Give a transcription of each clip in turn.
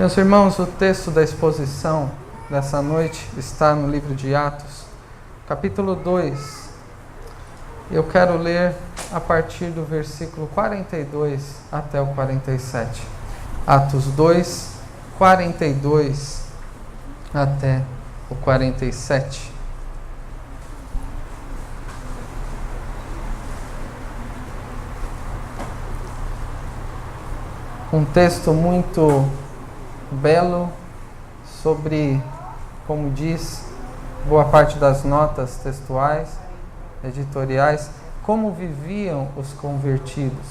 Meus irmãos, o texto da exposição dessa noite está no livro de Atos, capítulo 2. Eu quero ler a partir do versículo 42 até o 47. Atos 2, 42 até o 47. Um texto muito belo sobre, como diz boa parte das notas textuais, editoriais, como viviam os convertidos.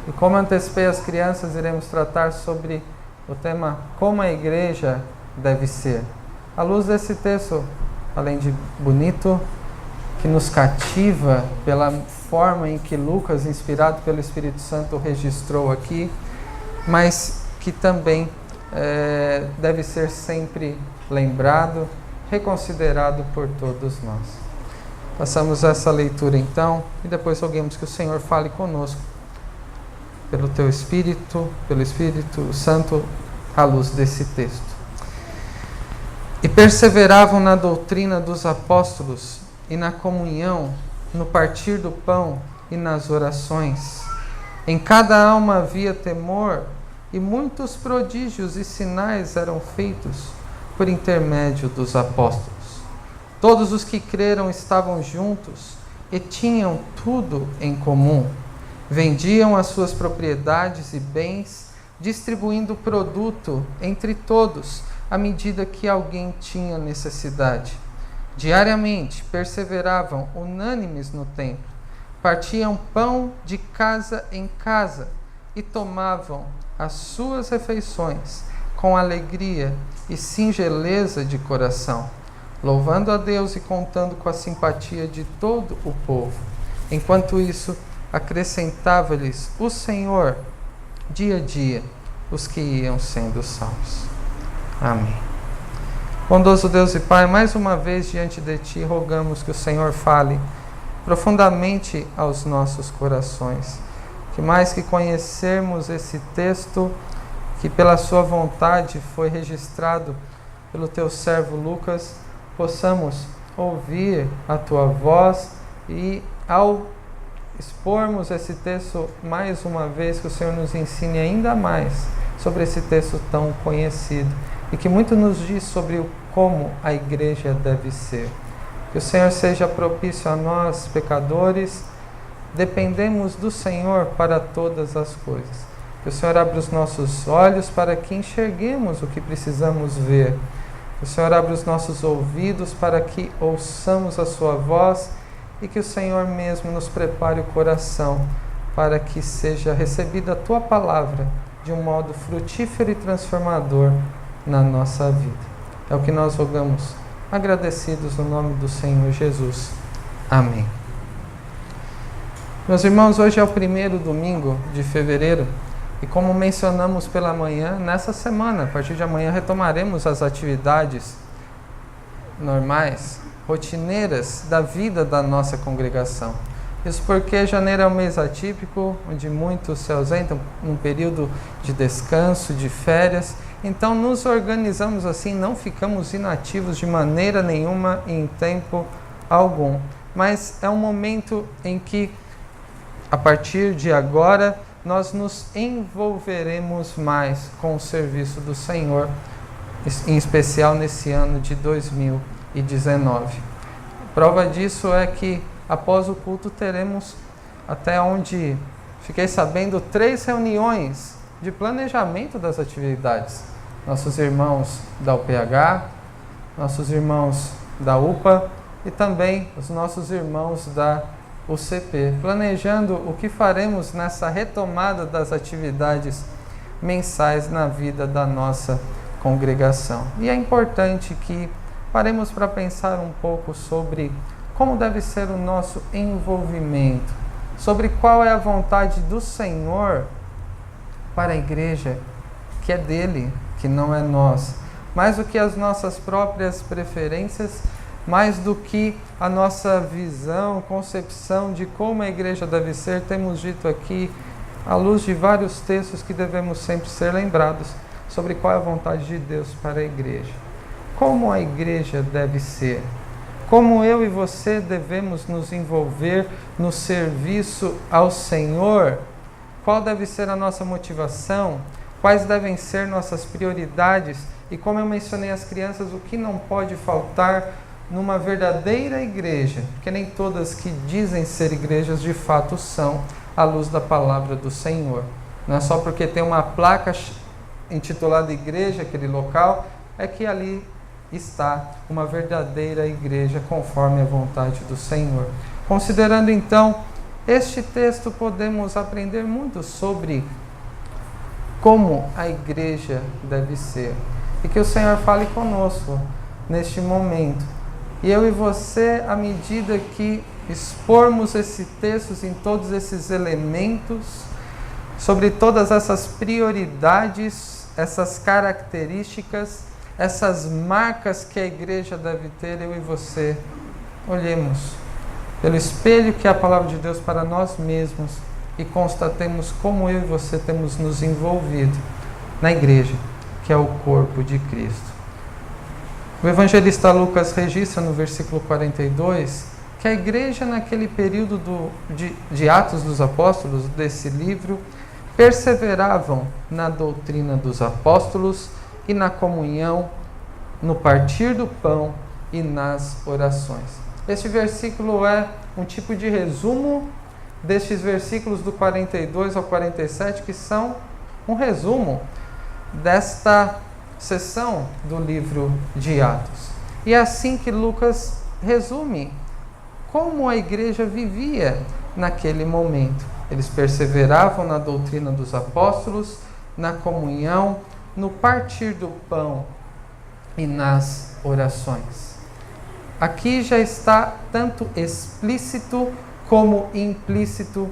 E como antecipei as crianças, iremos tratar sobre o tema como a igreja deve ser. À luz desse texto, além de bonito, que nos cativa pela forma em que Lucas, inspirado pelo Espírito Santo, registrou aqui, mas que também deve ser sempre lembrado, reconsiderado por todos nós. Passamos essa leitura então e depois roguemos que o Senhor fale conosco pelo Teu Espírito, pelo Espírito Santo, à luz desse texto. E perseveravam na doutrina dos apóstolos e na comunhão, no partir do pão e nas orações. Em cada alma havia temor, e muitos prodígios e sinais eram feitos por intermédio dos apóstolos. Todos os que creram estavam juntos e tinham tudo em comum. Vendiam as suas propriedades e bens, distribuindo o produto entre todos, à medida que alguém tinha necessidade. Diariamente perseveravam unânimes no templo, partiam pão de casa em casa e tomavam as suas refeições com alegria e singeleza de coração, louvando a Deus e contando com a simpatia de todo o povo. Enquanto isso, acrescentava-lhes o Senhor, dia a dia, os que iam sendo salvos. Amém. Bondoso Deus e Pai, mais uma vez diante de Ti, rogamos que o Senhor fale profundamente aos nossos corações. Que mais que conhecermos esse texto, que pela Sua vontade foi registrado pelo Teu servo Lucas, possamos ouvir a Tua voz e, ao expormos esse texto mais uma vez, que o Senhor nos ensine ainda mais sobre esse texto tão conhecido e que muito nos diz sobre como a igreja deve ser. Que o Senhor seja propício a nós, pecadores. Dependemos do Senhor para todas as coisas. Que o Senhor abra os nossos olhos para que enxerguemos o que precisamos ver. Que o Senhor abra os nossos ouvidos para que ouçamos a Sua voz e que o Senhor mesmo nos prepare o coração para que seja recebida a Tua palavra de um modo frutífero e transformador na nossa vida. É o que nós rogamos, agradecidos no nome do Senhor Jesus. Amém. Meus irmãos, hoje é o primeiro domingo de fevereiro e, como mencionamos pela manhã, nessa semana, a partir de amanhã, retomaremos as atividades normais, rotineiras da vida da nossa congregação. Isso porque janeiro é um mês atípico, onde muitos se ausentam num período de descanso, de férias. Então, nos organizamos assim, não ficamos inativos de maneira nenhuma em tempo algum. Mas é um momento em que, a partir de agora, nós nos envolveremos mais com o serviço do Senhor, em especial nesse ano de 2019. Prova disso é que, após o culto, teremos, até onde fiquei sabendo, 3 reuniões de planejamento das atividades. Nossos irmãos da UPH, nossos irmãos da UPA e também os nossos irmãos da UCP, planejando o que faremos nessa retomada das atividades mensais na vida da nossa congregação. E é importante que paremos para pensar um pouco sobre como deve ser o nosso envolvimento, sobre qual é a vontade do Senhor para a igreja, que é dele, que não é nós, mais do que as nossas próprias preferências, mais do que a nossa visão, concepção de como a igreja deve ser. Temos dito aqui, à luz de vários textos, que devemos sempre ser lembrados sobre qual é a vontade de Deus para a igreja. Como a igreja deve ser. Como eu e você devemos nos envolver no serviço ao Senhor. Qual deve ser a nossa motivação? Quais devem ser nossas prioridades? E como eu mencionei às crianças, o que não pode faltar numa verdadeira igreja, porque nem todas que dizem ser igrejas de fato são, à luz da palavra do Senhor. Não é só porque tem uma placa intitulada igreja, aquele local, é que ali está uma verdadeira igreja conforme a vontade do Senhor. Considerando então este texto, podemos aprender muito sobre como a igreja deve ser. E que o Senhor fale conosco neste momento. E eu e você, à medida que expormos esses textos em todos esses elementos, sobre todas essas prioridades, essas características, essas marcas que a igreja deve ter, eu e você olhemos pelo espelho que é a palavra de Deus para nós mesmos e constatemos como eu e você temos nos envolvido na igreja, que é o corpo de Cristo. O evangelista Lucas registra no versículo 42 que a igreja naquele período de Atos dos Apóstolos, desse livro, perseveravam na doutrina dos apóstolos e na comunhão, no partir do pão e nas orações. Este versículo é um tipo de resumo destes versículos do 42 ao 47, que são um resumo desta seção do livro de Atos. E é assim que Lucas resume como a igreja vivia naquele momento. Eles perseveravam na doutrina dos apóstolos, na comunhão, no partir do pão e nas orações. Aqui já está tanto explícito como implícito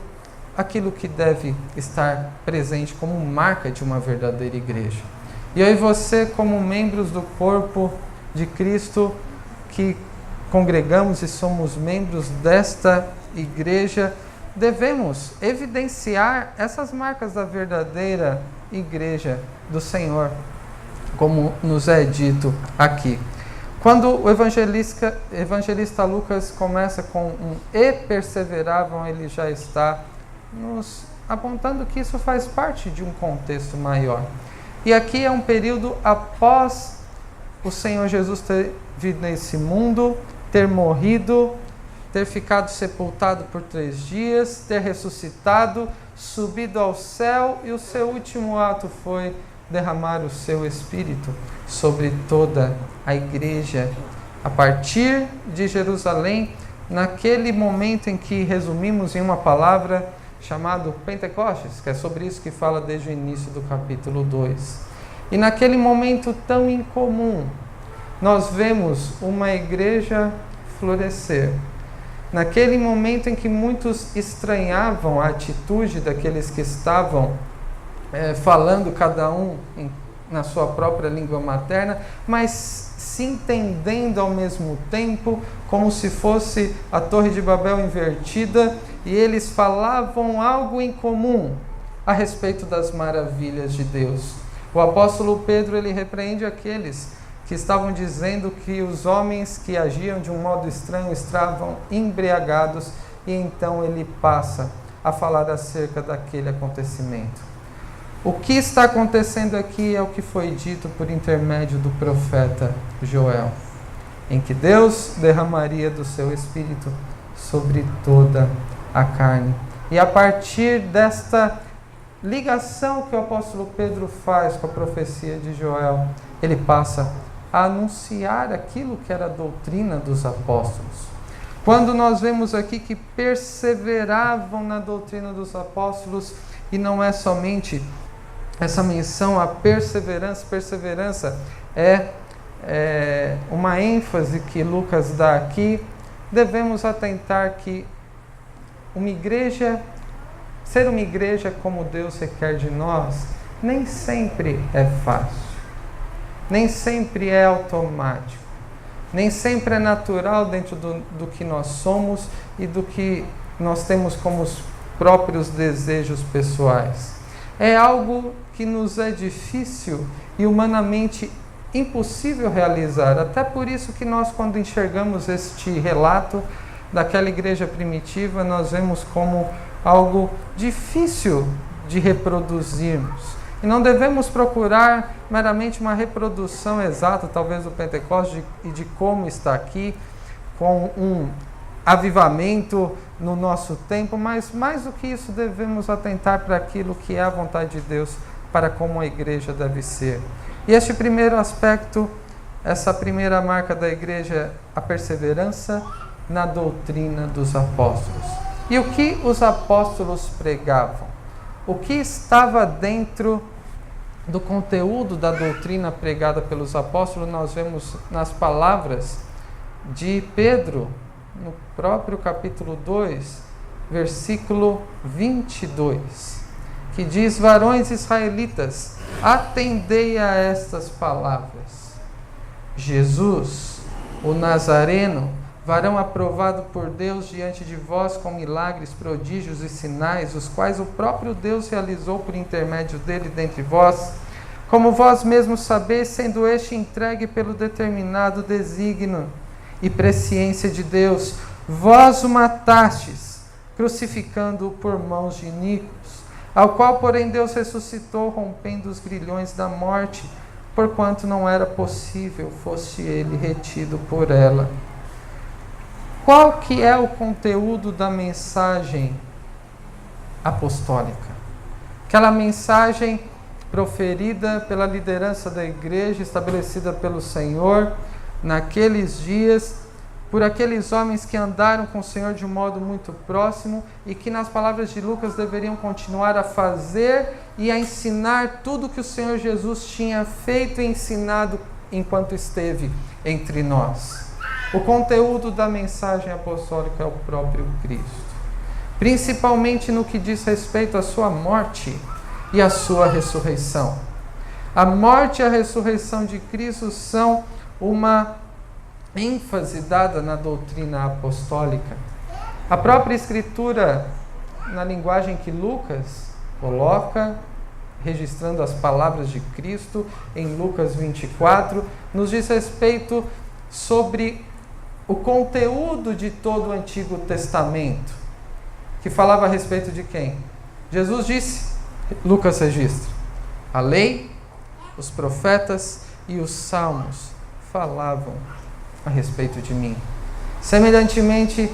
aquilo que deve estar presente como marca de uma verdadeira igreja. E eu e você, como membros do corpo de Cristo, que congregamos e somos membros desta igreja, devemos evidenciar essas marcas da verdadeira igreja do Senhor, como nos é dito aqui. Quando o evangelista Lucas começa com um "e perseveravam", ele já está nos apontando que isso faz parte de um contexto maior. E aqui é um período após o Senhor Jesus ter vindo nesse mundo, ter morrido, ter ficado sepultado por 3 dias, ter ressuscitado, subido ao céu, e o seu último ato foi derramar o seu Espírito sobre toda a igreja. A partir de Jerusalém, naquele momento em que resumimos em uma palavra chamado Pentecostes, que é sobre isso que fala desde o início do capítulo 2. E naquele momento tão incomum, nós vemos uma igreja florescer. Naquele momento em que muitos estranhavam a atitude daqueles que estavam falando cada um na sua própria língua materna, mas se entendendo ao mesmo tempo, como se fosse a Torre de Babel invertida, e eles falavam algo em comum a respeito das maravilhas de Deus. O apóstolo Pedro, ele repreende aqueles que estavam dizendo que os homens que agiam de um modo estranho estavam embriagados, e então ele passa a falar acerca daquele acontecimento. O que está acontecendo aqui é o que foi dito por intermédio do profeta Joel, em que Deus derramaria do seu Espírito sobre toda a carne. E a partir desta ligação que o apóstolo Pedro faz com a profecia de Joel, ele passa a anunciar aquilo que era a doutrina dos apóstolos. Quando nós vemos aqui que perseveravam na doutrina dos apóstolos, e não é somente essa menção à perseverança é uma ênfase que Lucas dá aqui. Devemos atentar que ser uma igreja como Deus requer de nós, nem sempre é fácil, nem sempre é automático, nem sempre é natural dentro do que nós somos e do que nós temos como os próprios desejos pessoais. É algo que nos é difícil e humanamente impossível realizar. Até por isso que nós, quando enxergamos este relato daquela igreja primitiva, nós vemos como algo difícil de reproduzirmos. E não devemos procurar meramente uma reprodução exata, talvez do Pentecostes, e de como está aqui, com um avivamento no nosso tempo, mas mais do que isso, devemos atentar para aquilo que é a vontade de Deus, para como a igreja deve ser. E este primeiro aspecto, essa primeira marca da igreja, a perseverança na doutrina dos apóstolos. E o que os apóstolos pregavam? O que estava dentro do conteúdo da doutrina pregada pelos apóstolos? Nós vemos nas palavras de Pedro, no próprio capítulo 2, versículo 22, que diz: varões israelitas, atendei a estas palavras. Jesus, o Nazareno, varão aprovado por Deus diante de vós com milagres, prodígios e sinais, os quais o próprio Deus realizou por intermédio dele dentre vós, como vós mesmos sabeis, sendo este entregue pelo determinado desígnio e presciência de Deus, vós o matastes, crucificando-o por mãos de iníquos, ao qual, porém, Deus ressuscitou, rompendo os grilhões da morte, porquanto não era possível fosse ele retido por ela. Qual que é o conteúdo da mensagem apostólica? Aquela mensagem proferida pela liderança da igreja, estabelecida pelo Senhor naqueles dias, por aqueles homens que andaram com o Senhor de um modo muito próximo e que, nas palavras de Lucas, deveriam continuar a fazer e a ensinar tudo que o Senhor Jesus tinha feito e ensinado enquanto esteve entre nós. O conteúdo da mensagem apostólica é o próprio Cristo, principalmente no que diz respeito à sua morte e à sua ressurreição. A morte e a ressurreição de Cristo são uma ênfase dada na doutrina apostólica. A própria Escritura, na linguagem que Lucas coloca, registrando as palavras de Cristo em Lucas 24, nos diz respeito sobre o conteúdo de todo o Antigo Testamento, que falava a respeito de quem? Jesus disse, Lucas registra, a lei, os profetas e os salmos falavam a respeito de mim. Semelhantemente,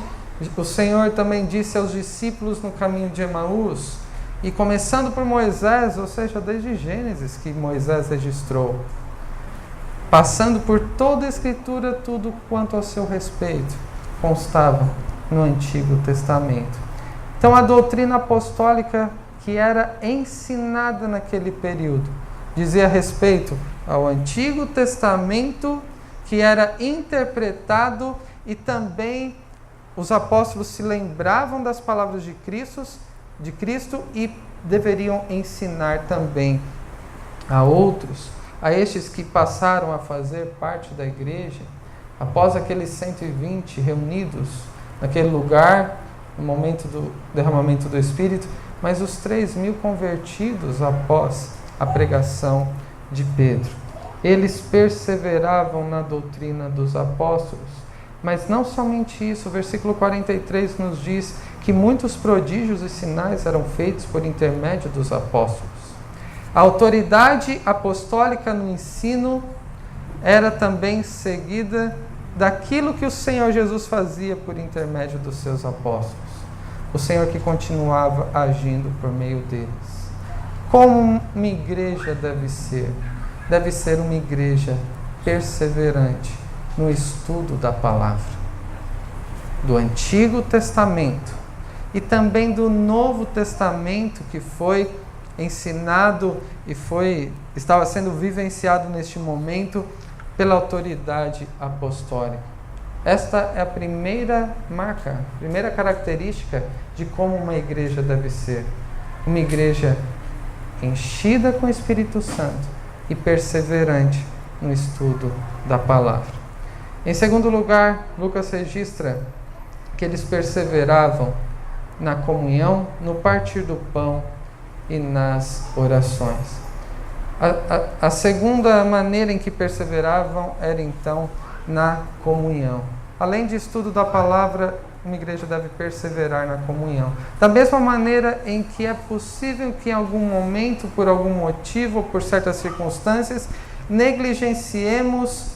o Senhor também disse aos discípulos no caminho de Emaús, e começando por Moisés, ou seja, desde Gênesis que Moisés registrou, passando por toda a Escritura, tudo quanto ao seu respeito constava no Antigo Testamento. Então, a doutrina apostólica que era ensinada naquele período dizia respeito ao Antigo Testamento, que era interpretado, e também os apóstolos se lembravam das palavras de Cristo e deveriam ensinar também a outros, a estes que passaram a fazer parte da igreja, após aqueles 120 reunidos naquele lugar, no momento do derramamento do Espírito, mas os 3.000 convertidos após a pregação de Pedro. Eles perseveravam na doutrina dos apóstolos, mas não somente isso. O versículo 43 nos diz que muitos prodígios e sinais eram feitos por intermédio dos apóstolos. A autoridade apostólica no ensino era também seguida daquilo que o Senhor Jesus fazia por intermédio dos seus apóstolos. O Senhor que continuava agindo por meio deles. Como uma igreja deve ser? Deve ser uma igreja perseverante no estudo da palavra, do Antigo Testamento e também do Novo Testamento, que foi ensinado e estava sendo vivenciado neste momento pela autoridade apostólica. Esta é a primeira marca, a primeira característica de como uma igreja deve ser. Uma igreja enchida com o Espírito Santo e perseverante no estudo da palavra. Em segundo lugar, Lucas registra que eles perseveravam na comunhão, no partir do pão e nas orações. A segunda maneira em que perseveravam era então na comunhão. Além de estudo da palavra, uma igreja deve perseverar na comunhão. Da mesma maneira em que é possível que em algum momento, por algum motivo ou por certas circunstâncias, negligenciemos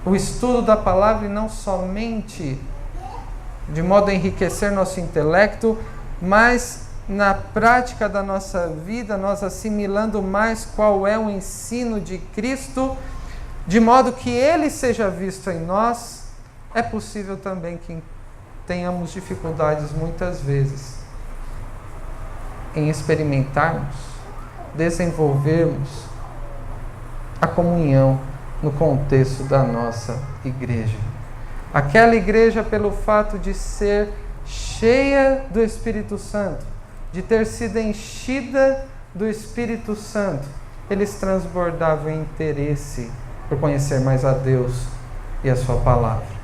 o estudo da palavra e não somente de modo a enriquecer nosso intelecto, mas na prática da nossa vida, nós assimilando mais qual é o ensino de Cristo, de modo que Ele seja visto em nós, é possível também que tenhamos dificuldades muitas vezes em experimentarmos, desenvolvermos a comunhão no contexto da nossa igreja. Aquela igreja, pelo fato de ser cheia do Espírito Santo, de ter sido enchida do Espírito Santo, eles transbordavam em interesse por conhecer mais a Deus e a sua palavra.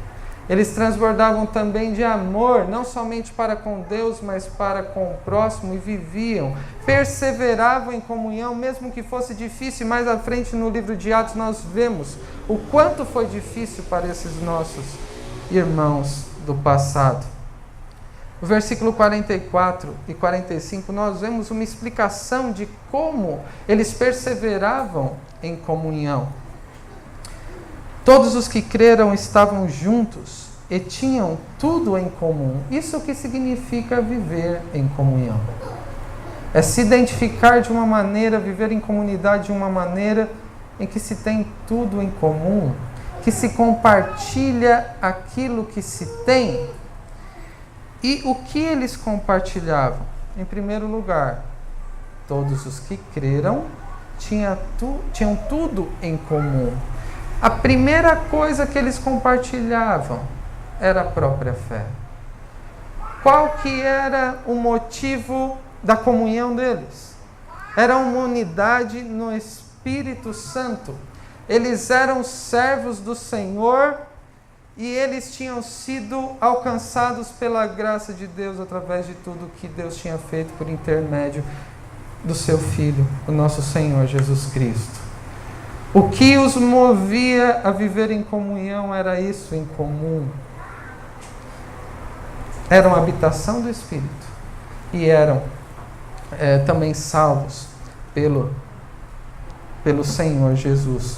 Eles transbordavam também de amor, não somente para com Deus, mas para com o próximo, e viviam, perseveravam em comunhão, mesmo que fosse difícil. Mais à frente no livro de Atos nós vemos o quanto foi difícil para esses nossos irmãos do passado. No versículo 44 e 45 nós vemos uma explicação de como eles perseveravam em comunhão. Todos os que creram estavam juntos e tinham tudo em comum. Isso que significa viver em comunhão. É se identificar de uma maneira, viver em comunidade de uma maneira em que se tem tudo em comum, que se compartilha aquilo que se tem. E o que eles compartilhavam? Em primeiro lugar, todos os que creram tinham tudo em comum. A primeira coisa que eles compartilhavam era a própria fé. Qual que era o motivo da comunhão deles? Era uma unidade no Espírito Santo. Eles eram servos do Senhor e eles tinham sido alcançados pela graça de Deus através de tudo que Deus tinha feito por intermédio do seu Filho, o nosso Senhor Jesus Cristo. O que os movia a viver em comunhão era isso em comum. Eram a habitação do Espírito e eram também salvos pelo Senhor Jesus.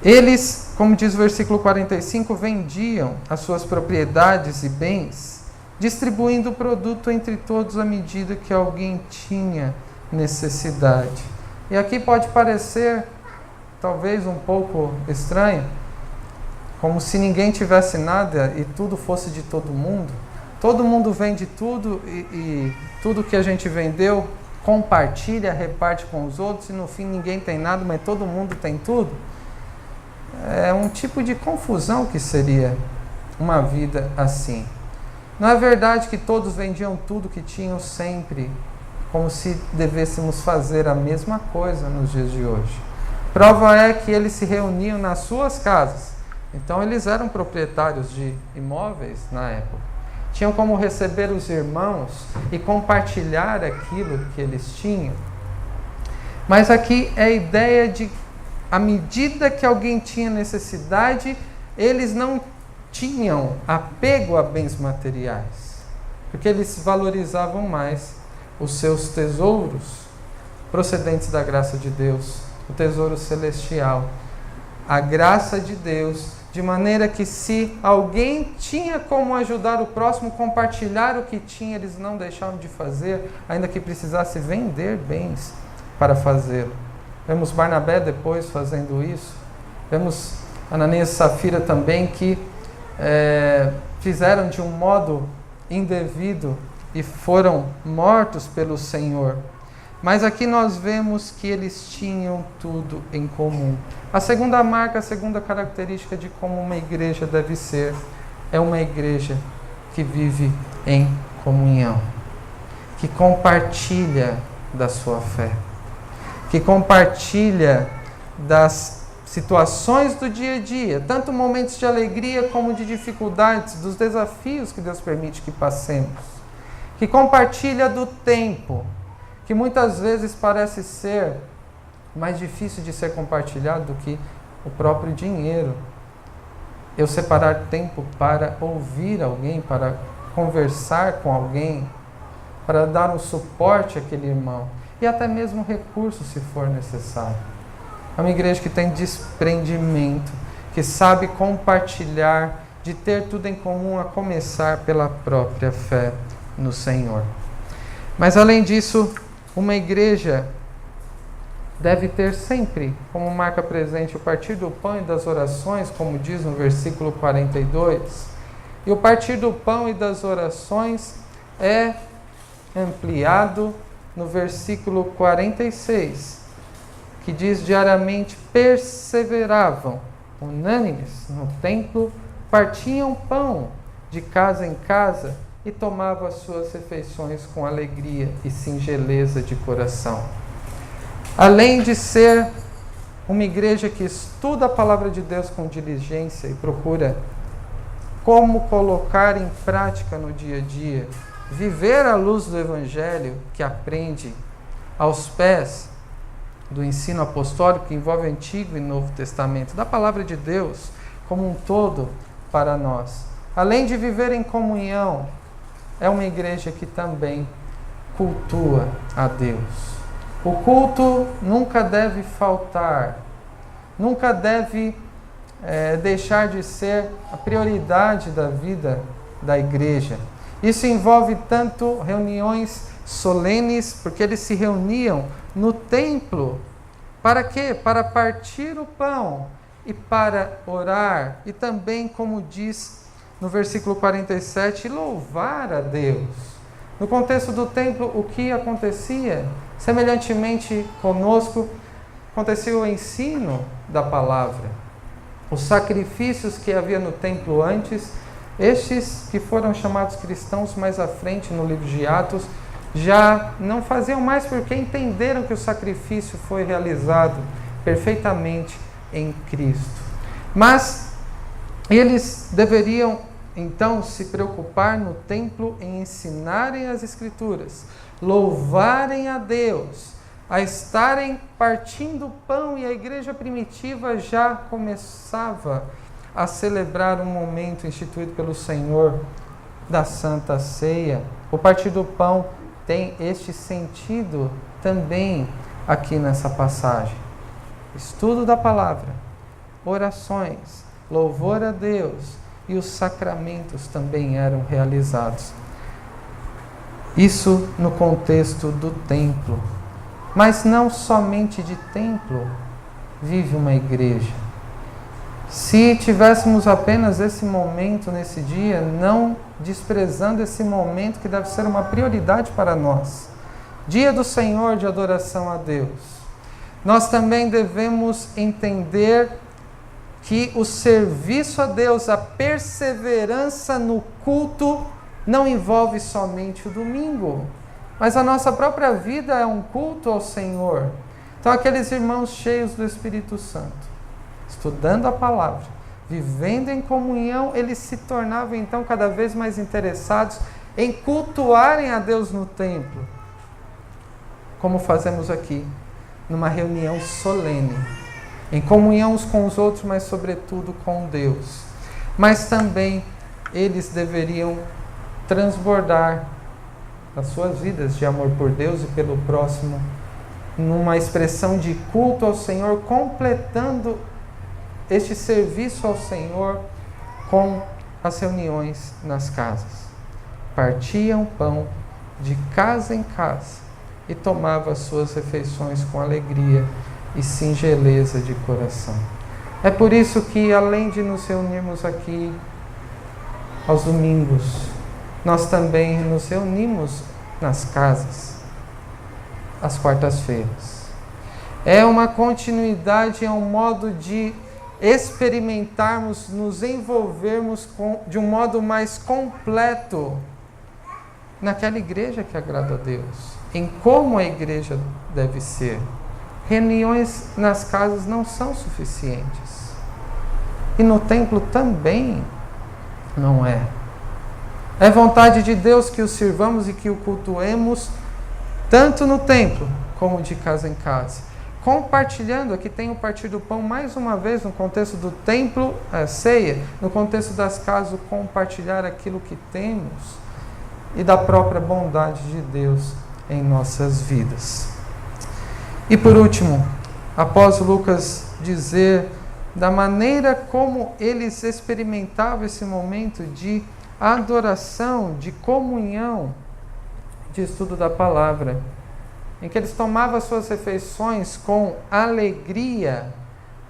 Eles, como diz o versículo 45, vendiam as suas propriedades e bens, distribuindo o produto entre todos à medida que alguém tinha necessidade. E aqui pode parecer talvez um pouco estranho, como se ninguém tivesse nada e tudo fosse de todo mundo. Todo mundo vende tudo e tudo que a gente vendeu compartilha, reparte com os outros e no fim ninguém tem nada, mas todo mundo tem tudo. É um tipo de confusão que seria uma vida assim. Não é verdade que todos vendiam tudo que tinham sempre, como se devêssemos fazer a mesma coisa nos dias de hoje. Prova é que eles se reuniam nas suas casas. Então eles eram proprietários de imóveis na época. Tinham como receber os irmãos e compartilhar aquilo que eles tinham. Mas aqui é a ideia de, à medida que alguém tinha necessidade, eles não tinham apego a bens materiais, porque eles valorizavam mais os seus tesouros procedentes da graça de Deus, o tesouro celestial, a graça de Deus, de maneira que se alguém tinha como ajudar o próximo, compartilhar o que tinha, eles não deixavam de fazer, ainda que precisasse vender bens para fazê-lo. Vemos Barnabé depois fazendo isso, vemos Ananias e Safira também que fizeram de um modo indevido e foram mortos pelo Senhor. Mas aqui nós vemos que eles tinham tudo em comum. A segunda marca, a segunda característica de como uma igreja deve ser, é uma igreja que vive em comunhão, que compartilha da sua fé, que compartilha das situações do dia a dia, tanto momentos de alegria como de dificuldades, dos desafios que Deus permite que passemos, que compartilha do tempo, que muitas vezes parece ser mais difícil de ser compartilhado do que o próprio dinheiro. Eu separar tempo para ouvir alguém, para conversar com alguém, para dar um suporte àquele irmão, e até mesmo recursos se for necessário. É uma igreja que tem desprendimento, que sabe compartilhar, de ter tudo em comum, a começar pela própria fé no Senhor. Mas além disso, uma igreja deve ter sempre como marca presente o partir do pão e das orações, como diz no versículo 42. E o partir do pão e das orações é ampliado no versículo 46, que diz: diariamente perseveravam unânimes no templo, partiam pão de casa em casa e tomavam as suas refeições com alegria e singeleza de coração. Além de ser uma igreja que estuda a palavra de Deus com diligência e procura como colocar em prática no dia a dia, viver à luz do Evangelho, que aprende aos pés do ensino apostólico, que envolve Antigo e Novo Testamento, da palavra de Deus como um todo para nós. Além de viver em comunhão, é uma igreja que também cultua a Deus. O culto nunca deve faltar, nunca deve deixar de ser a prioridade da vida da igreja. Isso envolve tanto reuniões solenes, porque eles se reuniam no templo. Para quê? Para partir o pão e para orar. E também, como diz no versículo 47, louvar a Deus. No contexto do templo, o que acontecia? Semelhantemente conosco, acontecia o ensino da palavra. Os sacrifícios que havia no templo antes, estes que foram chamados cristãos mais à frente no livro de Atos, já não faziam mais, porque entenderam que o sacrifício foi realizado perfeitamente em Cristo. Mas eles deveriam então se preocupar no templo em ensinarem as Escrituras, louvarem a Deus, a estarem partindo o pão, e a igreja primitiva já começava a celebrar um momento instituído pelo Senhor da Santa Ceia. O partir do pão tem este sentido também aqui nessa passagem. Estudo da palavra, orações, louvor a Deus, e os sacramentos também eram realizados. Isso no contexto do templo. Mas não somente de templo vive uma igreja. Se tivéssemos apenas esse momento nesse dia, não desprezando esse momento que deve ser uma prioridade para nós, dia do Senhor de adoração a Deus, nós também devemos entender que o serviço a Deus, a perseverança no culto, não envolve somente o domingo, mas a nossa própria vida é um culto ao Senhor. Então, aqueles irmãos cheios do Espírito Santo, estudando a palavra, vivendo em comunhão, eles se tornavam então cada vez mais interessados em cultuarem a Deus no templo, como fazemos aqui, numa reunião solene, em comunhão uns com os outros, mas sobretudo com Deus. Mas também eles deveriam transbordar as suas vidas de amor por Deus e pelo próximo, numa expressão de culto ao Senhor, completando este serviço ao Senhor com as reuniões nas casas. Partiam pão de casa em casa e tomavam as suas refeições com alegria e singeleza de coração. É por isso que, além de nos reunirmos aqui aos domingos, nós também nos reunimos nas casas às quartas-feiras. É uma continuidade, é um modo de experimentarmos, nos envolvermos de um modo mais completo naquela igreja que agrada a Deus, em como a igreja deve ser. Reuniões nas casas não são suficientes. E no templo também não é. É vontade de Deus que o sirvamos e que o cultuemos tanto no templo como de casa em casa. compartilhando. Aqui tem o partir do pão mais uma vez no contexto do templo, a ceia, no contexto das casas, o compartilhar aquilo que temos e da própria bondade de Deus em nossas vidas. E por último, após Lucas dizer da maneira como eles experimentavam esse momento de adoração, de comunhão, de estudo da palavra, em que eles tomavam as suas refeições com alegria,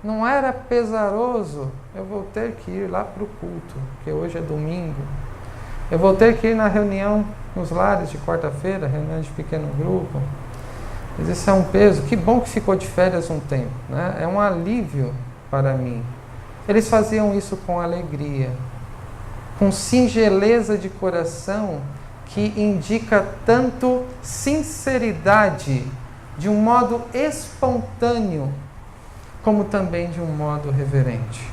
não era pesaroso, eu vou ter que ir lá para o culto, porque hoje é domingo, eu vou ter que ir na reunião nos lares de quarta-feira, reunião de pequeno grupo. Mas isso é um peso. Que bom que ficou de férias um tempo, né? É um alívio para mim. Eles faziam isso com alegria, com singeleza de coração, que indica tanto sinceridade, de um modo espontâneo, como também de um modo reverente.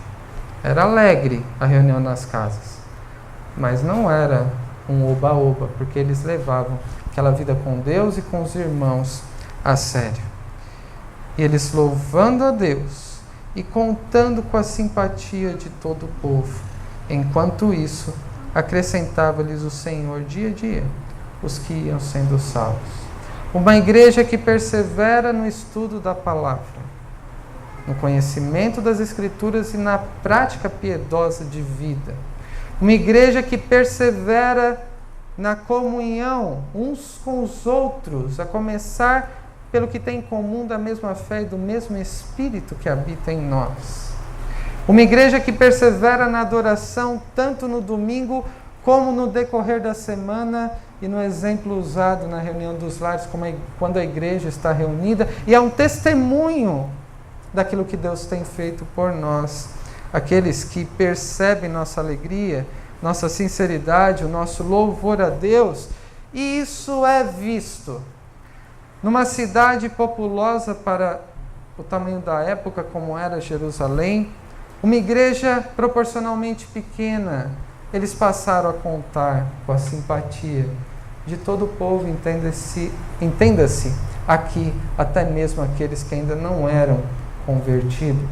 Era alegre a reunião nas casas, mas não era um oba-oba, porque eles levavam aquela vida com Deus e com os irmãos a sério. E eles louvando a Deus e contando com a simpatia de todo o povo. Enquanto isso, acrescentava-lhes o Senhor dia a dia os que iam sendo salvos. Uma igreja que persevera no estudo da palavra, no conhecimento das Escrituras e na prática piedosa de vida. Uma igreja que persevera na comunhão uns com os outros, a começar pelo que tem em comum da mesma fé e do mesmo Espírito que habita em nós. Uma igreja que persevera na adoração tanto no domingo como no decorrer da semana e no exemplo usado na reunião dos lares, quando a igreja está reunida, e é um testemunho daquilo que Deus tem feito por nós. Aqueles que percebem nossa alegria, nossa sinceridade, o nosso louvor a Deus, e isso é visto numa cidade populosa para o tamanho da época, como era Jerusalém, uma igreja proporcionalmente pequena. Eles passaram a contar com a simpatia de todo o povo, entenda-se aqui, até mesmo aqueles que ainda não eram convertidos.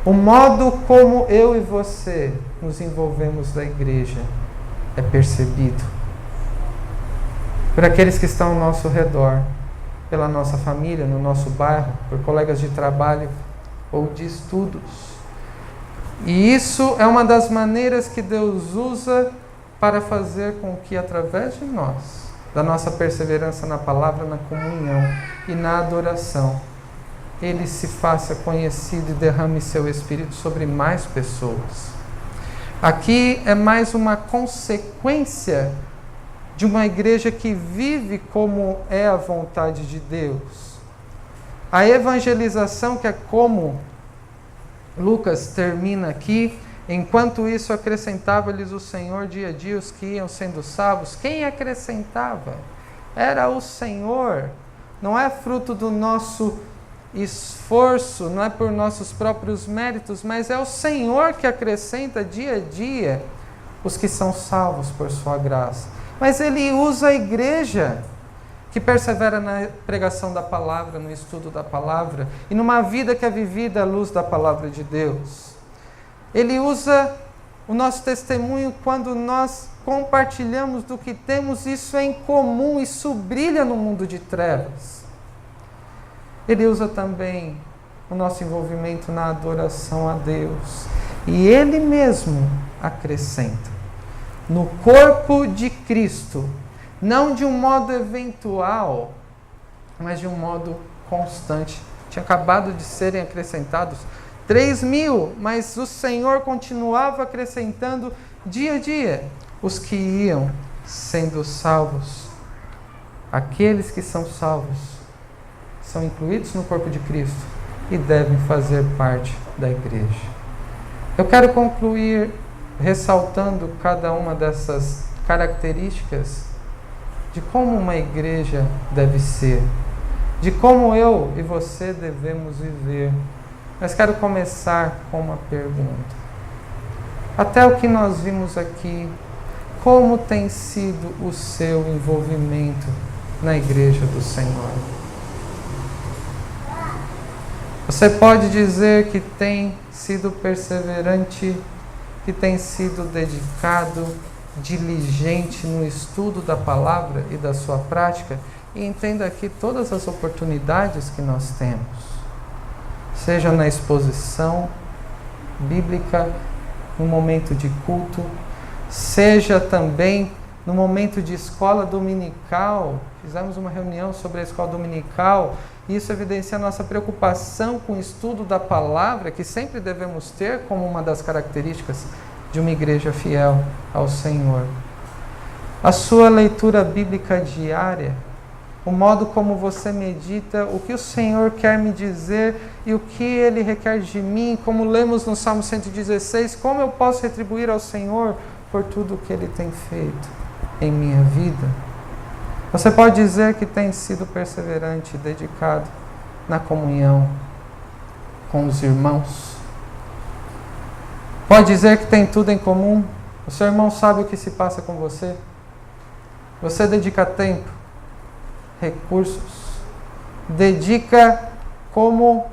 O modo como eu e você nos envolvemos na igreja é percebido por aqueles que estão ao nosso redor, pela nossa família, no nosso bairro, por colegas de trabalho ou de estudos. E isso é uma das maneiras que Deus usa para fazer com que, através de nós, da nossa perseverança na palavra, na comunhão e na adoração, Ele se faça conhecido e derrame seu Espírito sobre mais pessoas. Aqui é mais uma consequência de uma igreja que vive como é a vontade de Deus. A evangelização, que é como Lucas termina aqui, enquanto isso acrescentava-lhes o Senhor dia a dia os que iam sendo salvos. Quem acrescentava? Era o Senhor. Não é fruto do nosso esforço, não é por nossos próprios méritos, mas é o Senhor que acrescenta dia a dia os que são salvos por sua graça. Mas Ele usa a igreja que persevera na pregação da palavra, no estudo da palavra e numa vida que é vivida à luz da palavra de Deus. Ele usa o nosso testemunho quando nós compartilhamos do que temos, isso é em comum, isso brilha no mundo de trevas. Ele usa também o nosso envolvimento na adoração a Deus. E Ele mesmo acrescenta. No corpo de Cristo, não de um modo eventual, mas de um modo constante. Tinha acabado de serem acrescentados 3.000, mas o Senhor continuava acrescentando dia a dia os que iam sendo salvos. Aqueles que são salvos são incluídos no corpo de Cristo e devem fazer parte da igreja. Eu quero concluir ressaltando cada uma dessas características de como uma igreja deve ser, de como eu e você devemos viver. Mas quero começar com uma pergunta. Até o que nós vimos aqui, como tem sido o seu envolvimento na igreja do Senhor? Você pode dizer que tem sido perseverante, que tem sido dedicado, diligente no estudo da palavra e da sua prática, e entenda aqui todas as oportunidades que nós temos, seja na exposição bíblica, no momento de culto, seja também no momento de escola dominical. Fizemos uma reunião sobre a escola dominical, e isso evidencia a nossa preocupação com o estudo da palavra, que sempre devemos ter como uma das características de uma igreja fiel ao Senhor. A sua leitura bíblica diária, o modo como você medita, o que o Senhor quer me dizer e o que Ele requer de mim, como lemos no Salmo 116, como eu posso retribuir ao Senhor por tudo o que Ele tem feito em minha vida. Você pode dizer que tem sido perseverante e dedicado na comunhão com os irmãos. Pode dizer que tem tudo em comum. O seu irmão sabe o que se passa com você. Você dedica tempo, recursos, dedica como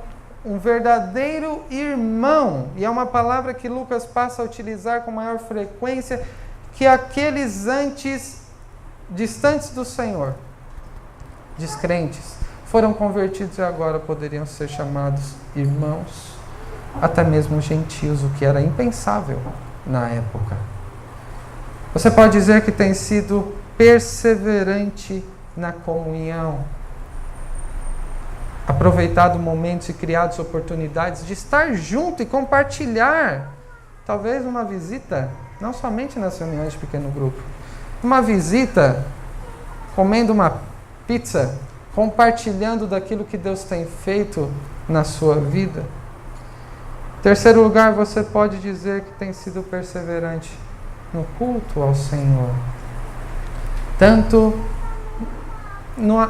um verdadeiro irmão. E é uma palavra que Lucas passa a utilizar com maior frequência que aqueles antes distantes do Senhor, descrentes, foram convertidos e agora poderiam ser chamados irmãos, até mesmo gentios, o que era impensável na época. Você pode dizer que tem sido perseverante na comunhão, aproveitado momentos e criado oportunidades de estar junto e compartilhar, talvez uma visita, não somente nas reuniões de pequeno grupo, uma visita, comendo uma pizza, compartilhando daquilo que Deus tem feito na sua vida. Em terceiro lugar, você pode dizer que tem sido perseverante no culto ao Senhor. Tanto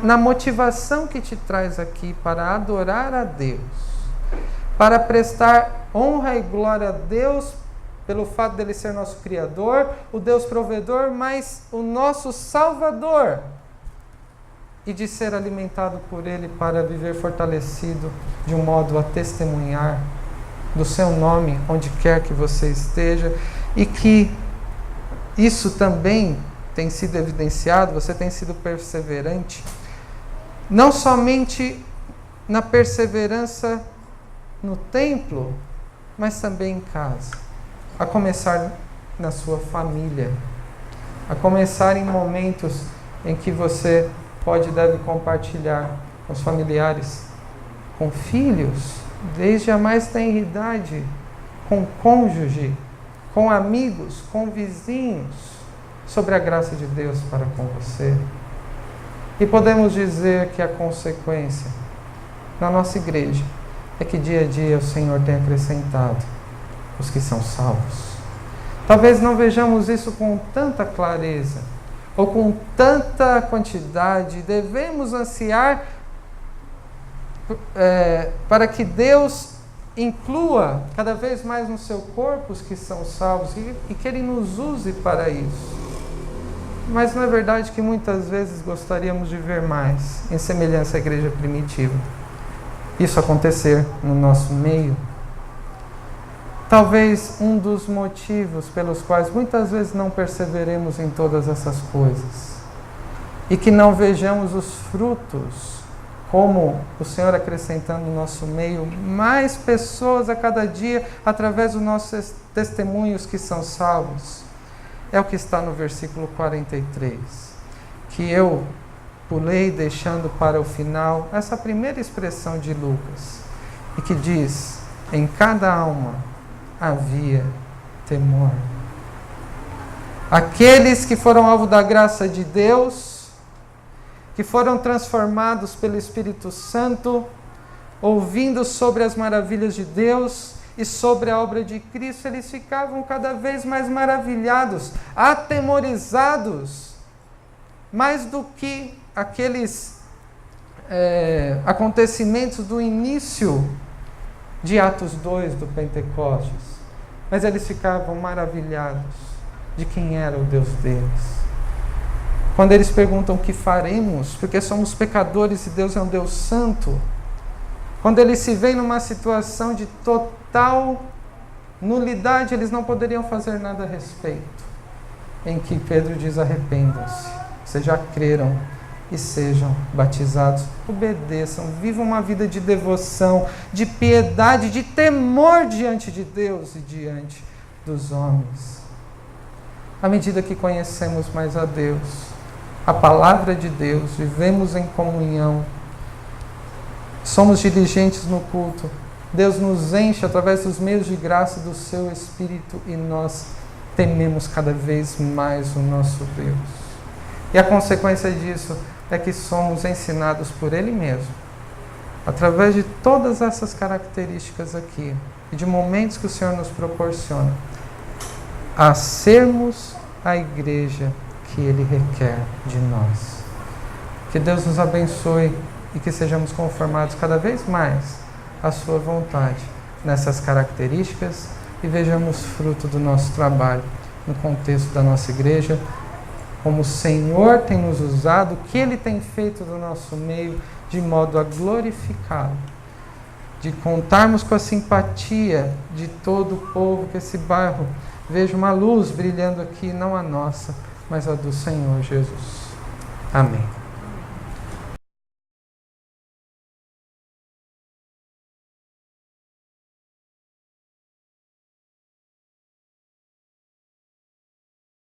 na motivação que te traz aqui para adorar a Deus, para prestar honra e glória a Deus, pelo fato dele ser nosso Criador, o Deus provedor, mas o nosso Salvador, e de ser alimentado por Ele para viver fortalecido de um modo a testemunhar do seu nome onde quer que você esteja, e que isso também tem sido evidenciado, você tem sido perseverante, não somente na perseverança no templo, mas também em casa. A começar na sua família, a começar em momentos em que você pode e deve compartilhar com os familiares, com filhos, desde a mais tenra idade, com cônjuge, com amigos, com vizinhos, sobre a graça de Deus para com você. E podemos dizer que a consequência na nossa igreja é que dia a dia o Senhor tem acrescentado os que são salvos. Talvez não vejamos isso com tanta clareza, ou com tanta quantidade. Devemos ansiar para que Deus inclua cada vez mais no seu corpo os que são salvos, e que Ele nos use para isso. Mas não é verdade que muitas vezes gostaríamos de ver mais, em semelhança à igreja primitiva, isso acontecer no nosso meio? Talvez um dos motivos pelos quais muitas vezes não perseveremos em todas essas coisas e que não vejamos os frutos, como o Senhor acrescentando no nosso meio mais pessoas a cada dia através dos nossos testemunhos que são salvos, é o que está no versículo 43, que eu pulei deixando para o final essa primeira expressão de Lucas, e que diz: em cada alma havia temor. Aqueles que foram alvo da graça de Deus, que foram transformados pelo Espírito Santo, ouvindo sobre as maravilhas de Deus e sobre a obra de Cristo, eles ficavam cada vez mais maravilhados, atemorizados, mais do que aqueles acontecimentos do início de Atos 2 do Pentecostes. Mas eles ficavam maravilhados de quem era o Deus deles. Quando eles perguntam o que faremos, porque somos pecadores e Deus é um Deus santo, Quando eles se veem numa situação de total nulidade, eles não poderiam fazer nada a respeito. Em que Pedro diz: arrependam-se, vocês já creram, e sejam batizados. Obedeçam, vivam uma vida de devoção, de piedade, de temor diante de Deus e diante dos homens. À medida que conhecemos mais a Deus, a palavra de Deus, vivemos em comunhão, somos diligentes no culto, Deus nos enche através dos meios de graça do seu Espírito e nós tememos cada vez mais o nosso Deus. E a consequência disso é que somos ensinados por Ele mesmo, através de todas essas características aqui, e de momentos que o Senhor nos proporciona, a sermos a igreja que Ele requer de nós. Que Deus nos abençoe e que sejamos conformados cada vez mais à sua vontade nessas características e vejamos fruto do nosso trabalho no contexto da nossa igreja, como o Senhor tem nos usado, o que Ele tem feito do nosso meio, de modo a glorificá-lo, de contarmos com a simpatia de todo o povo, que esse bairro veja uma luz brilhando aqui, não a nossa, mas a do Senhor Jesus. Amém.